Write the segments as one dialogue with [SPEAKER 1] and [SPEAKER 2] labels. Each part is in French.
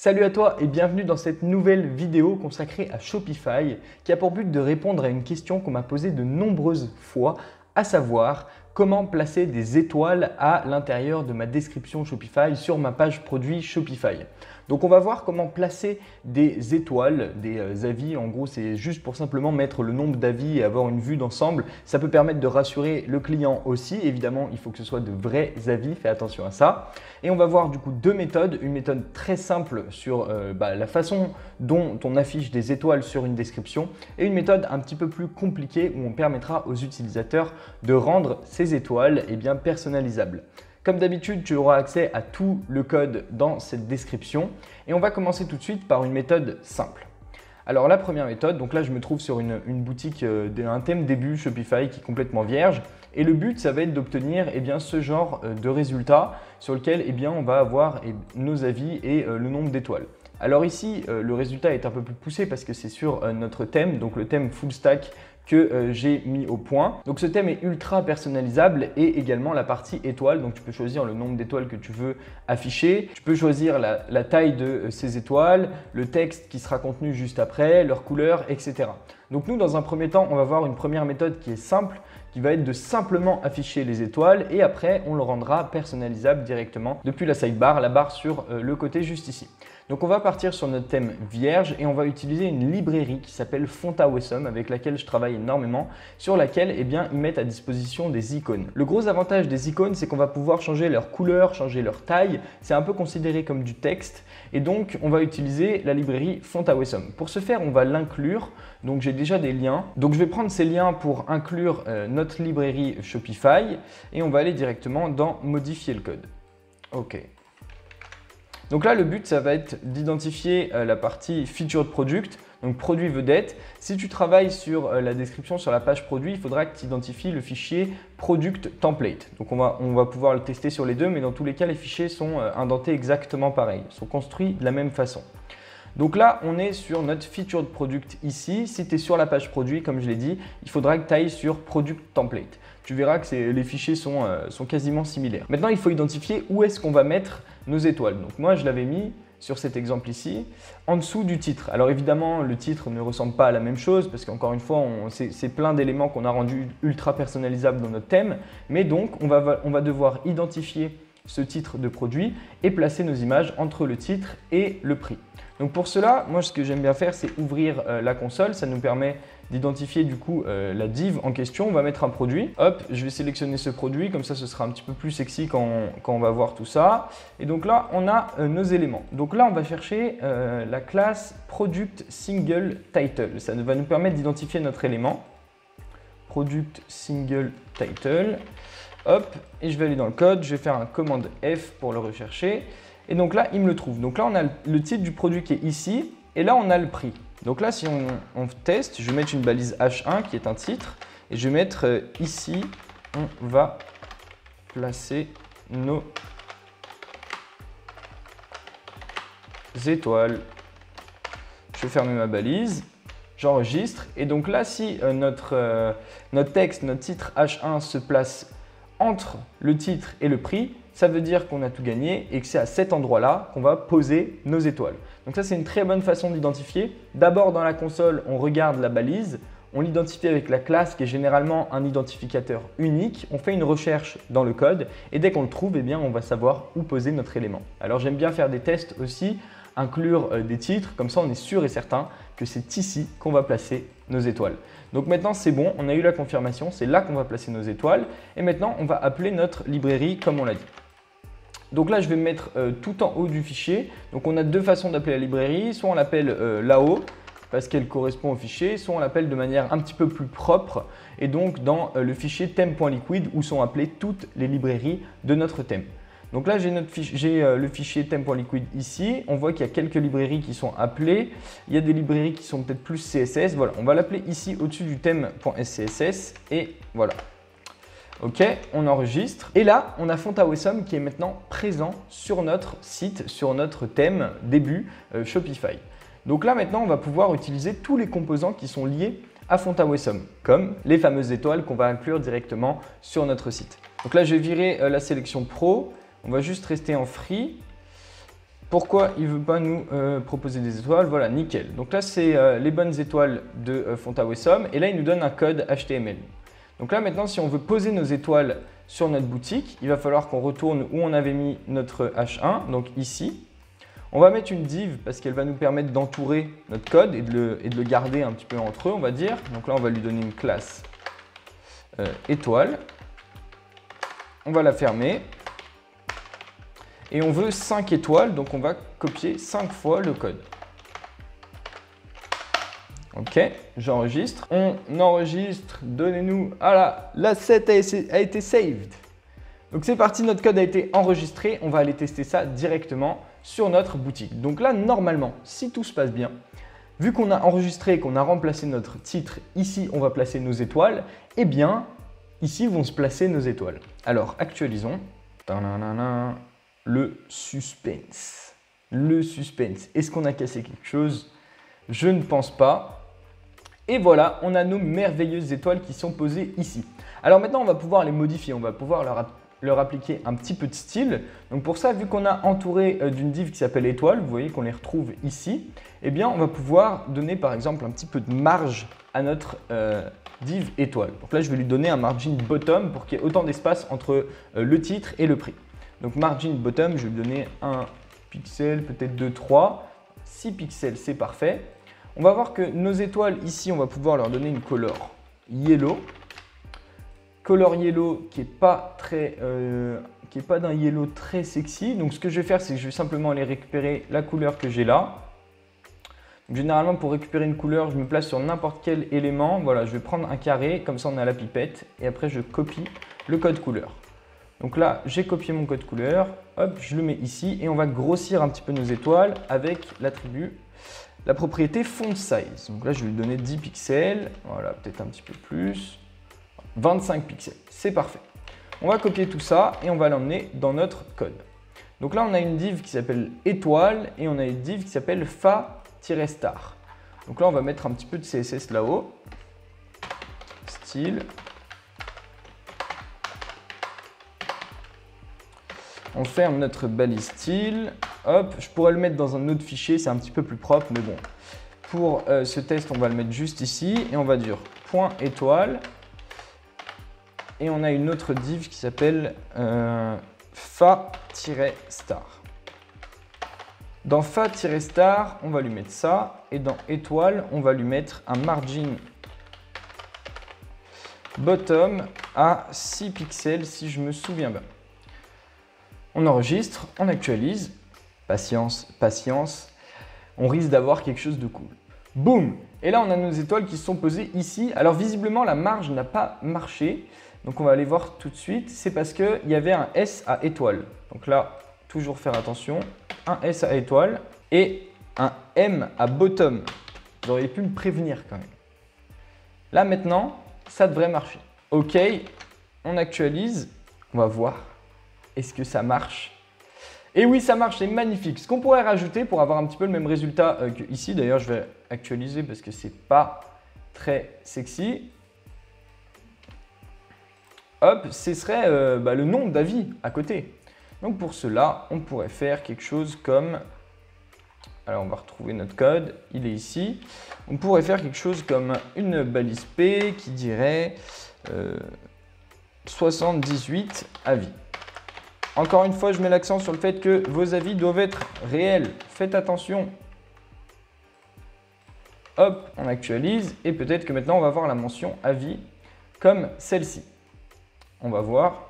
[SPEAKER 1] Salut à toi et bienvenue dans cette nouvelle vidéo consacrée à Shopify qui a pour but de répondre à une question qu'on m'a posée de nombreuses fois, à savoir comment placer des étoiles à l'intérieur de ma description Shopify sur ma page produit Shopify. Donc on va voir comment placer des étoiles, des avis. En gros, c'est juste pour simplement mettre le nombre d'avis et avoir une vue d'ensemble. Ça peut permettre de rassurer le client aussi. Évidemment, il faut que ce soit de vrais avis, fais attention à ça. Et on va voir du coup deux méthodes. Une méthode très simple sur la façon dont on affiche des étoiles sur une description et une méthode un petit peu plus compliquée où on permettra aux utilisateurs de rendre ces étoiles personnalisables. Comme d'habitude, tu auras accès à tout le code dans cette description et on va commencer tout de suite par une méthode simple. Alors la première méthode, donc là je me trouve sur une boutique, un thème début Shopify qui est complètement vierge et le but ça va être d'obtenir ce genre de résultat sur lequel on va avoir nos avis et le nombre d'étoiles. Alors ici, le résultat est un peu plus poussé parce que c'est sur notre thème, donc le thème full stack que j'ai mis au point. Donc ce thème est ultra personnalisable et également la partie étoiles. Donc tu peux choisir le nombre d'étoiles que tu veux afficher. Tu peux choisir la taille de ces étoiles, le texte qui sera contenu juste après, leur couleur, etc. Donc nous, dans un premier temps, on va voir une première méthode qui est simple, qui va être de simplement afficher les étoiles et après, on le rendra personnalisable directement depuis la sidebar, la barre sur le côté juste ici. Donc on va partir sur notre thème vierge et on va utiliser une librairie qui s'appelle Fontawesome avec laquelle je travaille énormément, sur laquelle ils mettent à disposition des icônes. Le gros avantage des icônes, c'est qu'on va pouvoir changer leur couleur, changer leur taille. C'est un peu considéré comme du texte et donc on va utiliser la librairie Fontawesome. Pour ce faire, on va l'inclure. Donc j'ai déjà des liens. Donc je vais prendre ces liens pour inclure notre librairie Shopify et on va aller directement dans modifier le code. OK. Donc là, le but, ça va être d'identifier la partie Featured Product, donc produit vedette. Si tu travailles sur la description, sur la page produit, il faudra que tu identifies le fichier Product Template. Donc on va pouvoir le tester sur les deux, mais dans tous les cas, les fichiers sont indentés exactement pareil, sont construits de la même façon. Donc là, on est sur notre Featured Product ici. Si tu es sur la page produit, comme je l'ai dit, il faudra que tu ailles sur Product Template. Tu verras que les fichiers sont quasiment similaires. Maintenant, il faut identifier où est-ce qu'on va mettre nos étoiles. Donc moi, je l'avais mis sur cet exemple ici, en dessous du titre. Alors évidemment, le titre ne ressemble pas à la même chose parce qu'encore une fois, c'est plein d'éléments qu'on a rendus ultra personnalisables dans notre thème. Mais donc, on va devoir identifier ce titre de produit et placer nos images entre le titre et le prix. Donc pour cela, moi ce que j'aime bien faire, c'est ouvrir la console. Ça nous permet d'identifier du coup la div en question. On va mettre un produit. Hop, je vais sélectionner ce produit. Comme ça, ce sera un petit peu plus sexy quand on va voir tout ça. Et donc là, on a nos éléments. Donc là, on va chercher la classe Product Single Title. Ça va nous permettre d'identifier notre élément. Product Single Title. Hop, et je vais aller dans le code. Je vais faire un commande F pour le rechercher. Et donc là, il me le trouve. Donc là, on a le titre du produit qui est ici. Et là, on a le prix. Donc là, si on teste, je vais mettre une balise H1 qui est un titre. Et je vais mettre ici, on va placer nos étoiles. Je vais fermer ma balise. J'enregistre. Et donc là, si notre texte, notre titre H1 se place entre le titre et le prix, ça veut dire qu'on a tout gagné et que c'est à cet endroit-là qu'on va poser nos étoiles. Donc ça, c'est une très bonne façon d'identifier. D'abord, dans la console, on regarde la balise, on l'identifie avec la classe qui est généralement un identificateur unique. On fait une recherche dans le code et dès qu'on le trouve, on va savoir où poser notre élément. Alors, j'aime bien faire des tests aussi, inclure des titres, comme ça on est sûr et certain que c'est ici qu'on va placer nos étoiles. Donc maintenant c'est bon, on a eu la confirmation, c'est là qu'on va placer nos étoiles et maintenant on va appeler notre librairie comme on l'a dit. Donc là je vais me mettre tout en haut du fichier, donc on a deux façons d'appeler la librairie, soit on l'appelle là-haut parce qu'elle correspond au fichier, soit on l'appelle de manière un petit peu plus propre et donc dans le fichier theme.liquid où sont appelées toutes les librairies de notre thème. Donc là, j'ai le fichier theme.liquid ici. On voit qu'il y a quelques librairies qui sont appelées. Il y a des librairies qui sont peut-être plus CSS. Voilà, on va l'appeler ici au-dessus du theme.scss et voilà. OK, on enregistre. Et là, on a Fontawesome qui est maintenant présent sur notre site, sur notre thème début Shopify. Donc là, maintenant, on va pouvoir utiliser tous les composants qui sont liés à Fontawesome, comme les fameuses étoiles qu'on va inclure directement sur notre site. Donc là, je vais virer la sélection Pro. On va juste rester en free. Pourquoi il ne veut pas nous proposer des étoiles? Voilà, nickel. Donc là, c'est les bonnes étoiles de Fonta-Wessom. Et là, il nous donne un code HTML. Donc là, maintenant, si on veut poser nos étoiles sur notre boutique, il va falloir qu'on retourne où on avait mis notre H1, donc ici. On va mettre une div parce qu'elle va nous permettre d'entourer notre code et de le garder un petit peu entre eux, on va dire. Donc là, on va lui donner une classe étoile. On va la fermer. Et on veut 5 étoiles, donc on va copier 5 fois le code. Ok, j'enregistre. On enregistre, donnez-nous. Ah là, l'asset a été saved. Donc c'est parti, notre code a été enregistré. On va aller tester ça directement sur notre boutique. Donc là, normalement, si tout se passe bien, vu qu'on a enregistré et qu'on a remplacé notre titre, ici, on va placer nos étoiles, eh bien, ici vont se placer nos étoiles. Alors, actualisons. Tananana. Le suspense. Le suspense. Est-ce qu'on a cassé quelque chose? Je ne pense pas. Et voilà, on a nos merveilleuses étoiles qui sont posées ici. Alors maintenant, on va pouvoir les modifier. On va pouvoir leur appliquer un petit peu de style. Donc pour ça, vu qu'on a entouré d'une div qui s'appelle étoile, vous voyez qu'on les retrouve ici, eh bien, on va pouvoir donner par exemple un petit peu de marge à notre div étoile. Donc là, je vais lui donner un margin bottom pour qu'il y ait autant d'espace entre le titre et le prix. Donc margin bottom, je vais lui donner 1 pixel, peut-être 2, 3, 6 pixels, c'est parfait. On va voir que nos étoiles, ici, on va pouvoir leur donner une color yellow. Color yellow qui n'est pas d'un yellow très sexy. Donc ce que je vais faire, c'est que je vais simplement aller récupérer la couleur que j'ai là. Donc, généralement, pour récupérer une couleur, je me place sur n'importe quel élément. Voilà, je vais prendre un carré, comme ça on a la pipette. Et après, je copie le code couleur. Donc là, j'ai copié mon code couleur, hop, je le mets ici et on va grossir un petit peu nos étoiles avec l'attribut, la propriété font size. Donc là, je vais lui donner 10 pixels, voilà, peut-être un petit peu plus, 25 pixels, c'est parfait. On va copier tout ça et on va l'emmener dans notre code. Donc là, on a une div qui s'appelle étoile et on a une div qui s'appelle fa-star. Donc là, on va mettre un petit peu de CSS là-haut, style. On ferme notre balise style. Hop, je pourrais le mettre dans un autre fichier, c'est un petit peu plus propre, mais bon. Pour ce test, on va le mettre juste ici et on va dire point étoile. Et on a une autre div qui s'appelle fa-star. Dans fa-star, on va lui mettre ça. Et dans étoile, on va lui mettre un margin bottom à 6 pixels si je me souviens bien. On enregistre, on actualise. Patience, patience. On risque d'avoir quelque chose de cool. Boum! Et là, on a nos étoiles qui se sont posées ici. Alors, visiblement, la marge n'a pas marché. Donc, on va aller voir tout de suite. C'est parce qu'il y avait un S à étoile. Donc là, toujours faire attention. Un S à étoile et un M à bottom. Vous auriez pu me prévenir quand même. Là, maintenant, ça devrait marcher. OK, on actualise. On va voir. Est-ce que ça marche? Et oui, ça marche, c'est magnifique. Ce qu'on pourrait rajouter pour avoir un petit peu le même résultat que ici, d'ailleurs, je vais actualiser parce que c'est pas très sexy. Hop, ce serait le nombre d'avis à côté. Donc pour cela, on pourrait faire quelque chose comme... Alors on va retrouver notre code, il est ici. On pourrait faire quelque chose comme une balise P qui dirait 78 avis. Encore une fois, je mets l'accent sur le fait que vos avis doivent être réels. Faites attention. Hop, on actualise et peut-être que maintenant on va voir la mention avis comme celle-ci. On va voir.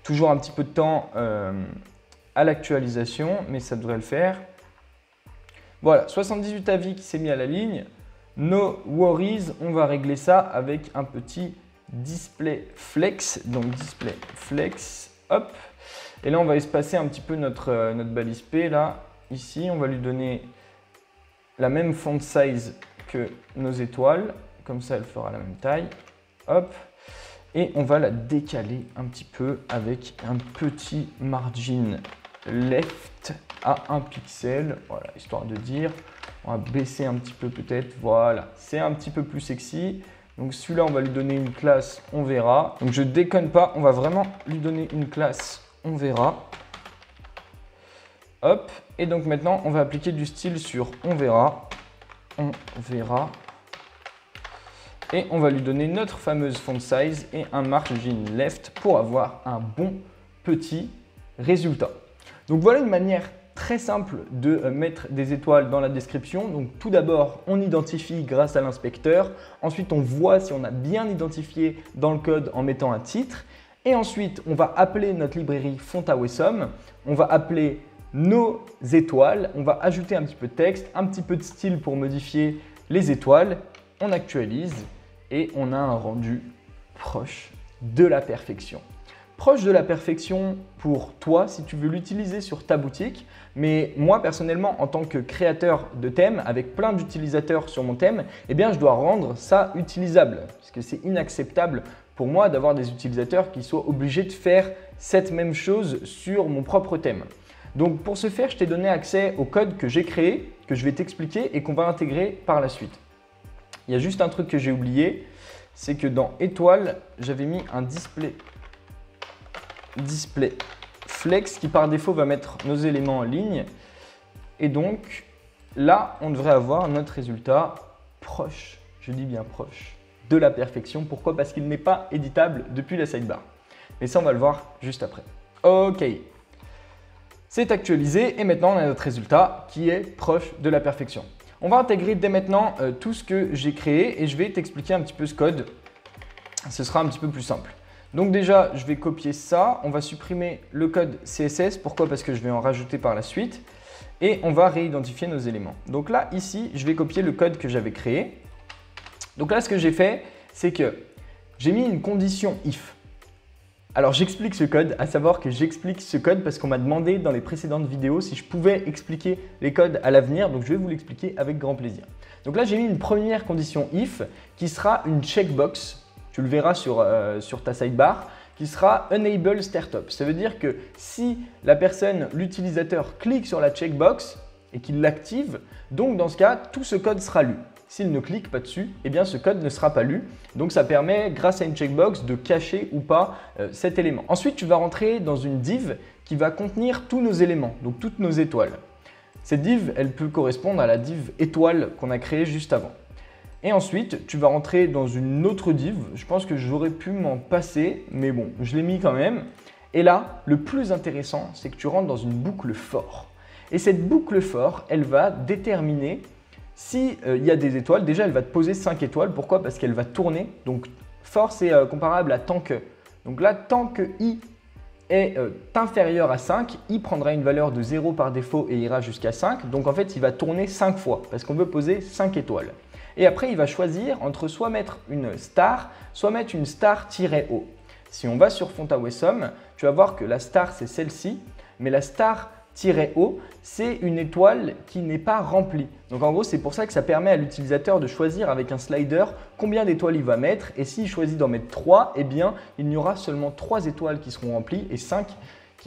[SPEAKER 1] Toujours un petit peu de temps à l'actualisation, mais ça devrait le faire. Voilà, 78 avis qui s'est mis à la ligne. No worries, on va régler ça avec un petit display flex. Donc display flex, hop. Et là, on va espacer un petit peu notre balise P. Là, ici, on va lui donner la même font size que nos étoiles. Comme ça, elle fera la même taille. Hop. Et on va la décaler un petit peu avec un petit margin left à 1 pixel. Voilà, histoire de dire. On va baisser un petit peu peut-être. Voilà, c'est un petit peu plus sexy. Donc celui-là, on va lui donner une classe, on verra. Donc je déconne pas, on va vraiment lui donner une classe, on verra. Hop, et donc maintenant, on va appliquer du style sur on verra. On verra. Et on va lui donner notre fameuse font size et un margin left pour avoir un bon petit résultat. Donc voilà une manière très simple de mettre des étoiles dans la description. Donc tout d'abord, on identifie grâce à l'inspecteur. Ensuite, on voit si on a bien identifié dans le code en mettant un titre. Et ensuite, on va appeler notre librairie Font-awesome. On va appeler nos étoiles. On va ajouter un petit peu de texte, un petit peu de style pour modifier les étoiles. On actualise. Et on a un rendu proche de la perfection. Proche de la perfection pour toi si tu veux l'utiliser sur ta boutique. Mais moi personnellement, en tant que créateur de thème, avec plein d'utilisateurs sur mon thème, eh bien, je dois rendre ça utilisable. Parce que c'est inacceptable pour moi d'avoir des utilisateurs qui soient obligés de faire cette même chose sur mon propre thème. Donc pour ce faire, je t'ai donné accès au code que j'ai créé, que je vais t'expliquer et qu'on va intégrer par la suite. Il y a juste un truc que j'ai oublié, c'est que dans étoile, j'avais mis un display flex qui par défaut va mettre nos éléments en ligne. Et donc là, on devrait avoir notre résultat proche, je dis bien proche, de la perfection. Pourquoi? Parce qu'il n'est pas éditable depuis la sidebar. Mais ça, on va le voir juste après. Ok, c'est actualisé et maintenant on a notre résultat qui est proche de la perfection. On va intégrer dès maintenant tout ce que j'ai créé et je vais t'expliquer un petit peu ce code. Ce sera un petit peu plus simple. Donc déjà, je vais copier ça. On va supprimer le code CSS. Pourquoi? Parce que je vais en rajouter par la suite. Et on va réidentifier nos éléments. Donc là, ici, je vais copier le code que j'avais créé. Donc là, ce que j'ai fait, c'est que j'ai mis une condition if. Alors j'explique ce code, à savoir que j'explique ce code parce qu'on m'a demandé dans les précédentes vidéos si je pouvais expliquer les codes à l'avenir, donc je vais vous l'expliquer avec grand plaisir. Donc là j'ai mis une première condition if qui sera une checkbox, tu le verras sur ta sidebar, qui sera Enable Startup. Ça veut dire que si la personne, l'utilisateur clique sur la checkbox et qu'il l'active, donc dans ce cas tout ce code sera lu. S'il ne clique pas dessus, eh bien ce code ne sera pas lu. Donc ça permet, grâce à une checkbox, de cacher ou pas cet élément. Ensuite, tu vas rentrer dans une div qui va contenir tous nos éléments, donc toutes nos étoiles. Cette div, elle peut correspondre à la div étoile qu'on a créée juste avant. Et ensuite, tu vas rentrer dans une autre div. Je pense que j'aurais pu m'en passer, mais bon, je l'ai mis quand même. Et là, le plus intéressant, c'est que tu rentres dans une boucle for. Et cette boucle for, elle va déterminer si il y a des étoiles. Déjà, elle va te poser 5 étoiles. Pourquoi? Parce qu'elle va tourner. Donc, for, c'est comparable à tant que. Donc là, tant que i est inférieur à 5, i prendra une valeur de 0 par défaut et ira jusqu'à 5. Donc, en fait, il va tourner 5 fois parce qu'on veut poser 5 étoiles. Et après, il va choisir entre soit mettre une star, soit mettre une star-o. Si on va sur Font-awesome, tu vas voir que la star, c'est celle-ci, mais la star-o, c'est une étoile qui n'est pas remplie. Donc en gros, c'est pour ça que ça permet à l'utilisateur de choisir avec un slider combien d'étoiles il va mettre. Et s'il choisit d'en mettre 3, eh bien, il n'y aura seulement 3 étoiles qui seront remplies et 5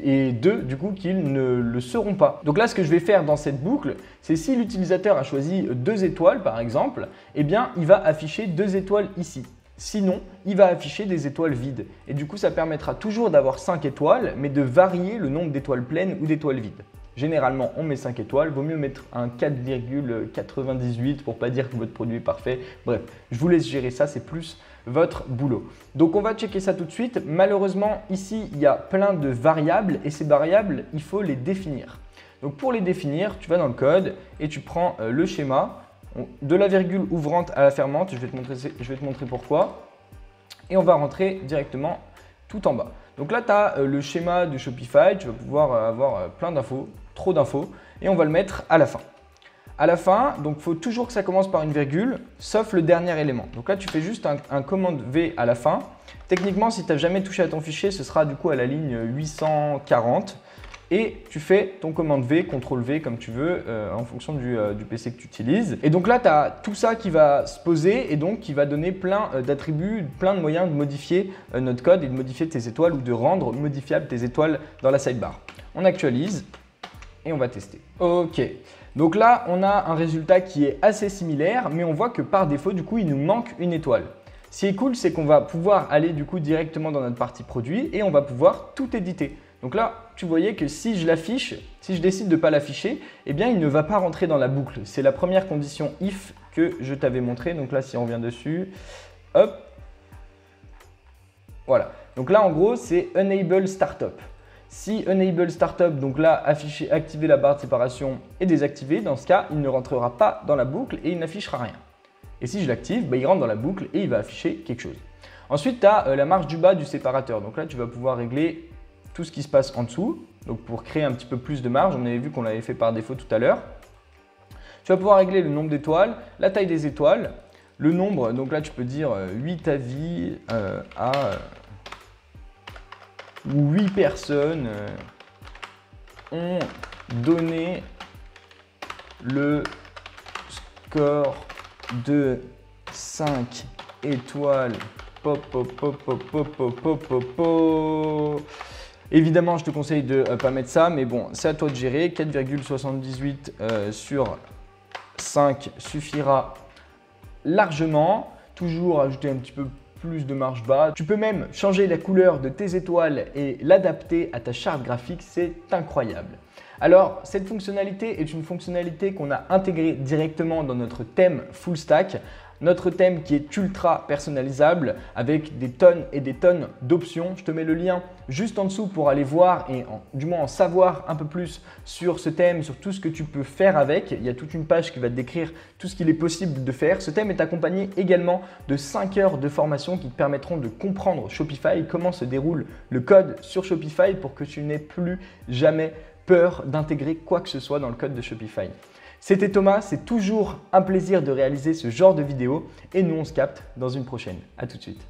[SPEAKER 1] et 2 du coup qui ne le seront pas. Donc là, ce que je vais faire dans cette boucle, c'est si l'utilisateur a choisi 2 étoiles par exemple, eh bien, il va afficher 2 étoiles ici. Sinon, il va afficher des étoiles vides. Et du coup, ça permettra toujours d'avoir 5 étoiles, mais de varier le nombre d'étoiles pleines ou d'étoiles vides. Généralement, on met 5 étoiles. Vaut mieux mettre un 4,98 pour pas dire que votre produit est parfait. Bref, je vous laisse gérer ça, c'est plus votre boulot. Donc, on va checker ça tout de suite. Malheureusement, ici, il y a plein de variables et ces variables, il faut les définir. Donc, pour les définir, tu vas dans le code et tu prends le schéma. De la virgule ouvrante à la fermante, je vais te montrer pourquoi. Et on va rentrer directement tout en bas. Donc là, tu as le schéma de Shopify, tu vas pouvoir avoir plein d'infos, trop d'infos, et on va le mettre à la fin. À la fin, donc il faut toujours que ça commence par une virgule, sauf le dernier élément. Donc là, tu fais juste un commande V à la fin. Techniquement, si tu n'as jamais touché à ton fichier, ce sera du coup à la ligne 840. Et tu fais ton commande V, CTRL V comme tu veux en fonction du PC que tu utilises. Et donc là, tu as tout ça qui va se poser et donc qui va donner plein d'attributs, plein de moyens de modifier notre code et de modifier tes étoiles ou de rendre modifiables tes étoiles dans la sidebar. On actualise et on va tester. Ok, donc là, on a un résultat qui est assez similaire, mais on voit que par défaut, du coup, il nous manque une étoile. Ce qui est cool, c'est qu'on va pouvoir aller du coup directement dans notre partie produit et on va pouvoir tout éditer. Donc là, tu voyais que si je l'affiche, si je décide de ne pas l'afficher, eh bien, il ne va pas rentrer dans la boucle. C'est la première condition if que je t'avais montré. Donc là, si on revient dessus, hop, voilà. Donc là, en gros, c'est Enable Startup. Si Enable Startup, donc là, afficher, activer la barre de séparation et désactiver, dans ce cas, il ne rentrera pas dans la boucle et il n'affichera rien. Et si je l'active, il rentre dans la boucle et il va afficher quelque chose. Ensuite, tu as la marge du bas du séparateur. Donc là, tu vas pouvoir régler tout ce qui se passe en dessous. Donc pour créer un petit peu plus de marge, on avait vu qu'on l'avait fait par défaut tout à l'heure. Tu vas pouvoir régler le nombre d'étoiles, la taille des étoiles, le nombre. Donc là, tu peux dire 8 avis à 8 personnes ont donné le score de 5 étoiles. Évidemment, je te conseille de ne pas mettre ça, mais bon, c'est à toi de gérer. 4,78 sur 5 suffira largement. Toujours ajouter un petit peu plus de marge bas. Tu peux même changer la couleur de tes étoiles et l'adapter à ta charte graphique, c'est incroyable. Alors, cette fonctionnalité est une fonctionnalité qu'on a intégrée directement dans notre thème full stack. Notre thème qui est ultra personnalisable avec des tonnes et des tonnes d'options. Je te mets le lien juste en dessous pour aller voir et du moins en savoir un peu plus sur ce thème, sur tout ce que tu peux faire avec. Il y a toute une page qui va te décrire tout ce qu'il est possible de faire. Ce thème est accompagné également de 5 heures de formation qui te permettront de comprendre Shopify, comment se déroule le code sur Shopify pour que tu n'aies plus jamais peur d'intégrer quoi que ce soit dans le code de Shopify. C'était Thomas, c'est toujours un plaisir de réaliser ce genre de vidéo et nous on se capte dans une prochaine. À tout de suite.